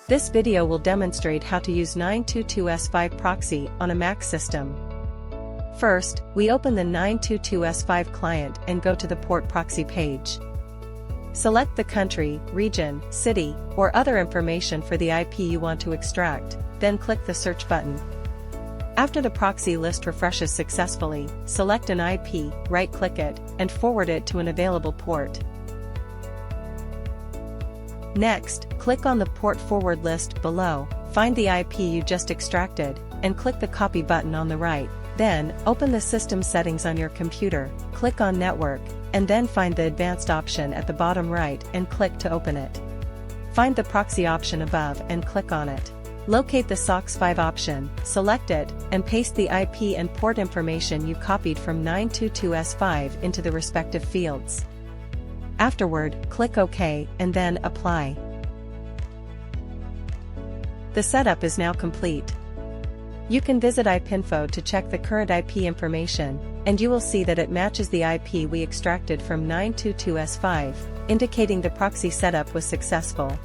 This video will demonstrate how to use 922S5proxy on a Mac system. First, we open the 922S5 client and go to the port proxy page. Select the country, region, city, or other information for the IP you want to extract, then click the search button. After the proxy list refreshes successfully, select an IP, right-click it, and forward it to an available port. Next, click on the port forward list below, find the IP you just extracted, and click the copy button on the right. Then, open the system settings on your computer, click on Network, and then find the Advanced option at the bottom right and click to open it. Find the Proxy option above and click on it. Locate the SOX5 option, select it, and paste the IP and port information you copied from 922S5 into the respective fields. Afterward, click OK and then Apply. The setup is now complete. You can visit IPinfo to check the current IP information, and you will see that it matches the IP we extracted from 922S5, indicating the proxy setup was successful.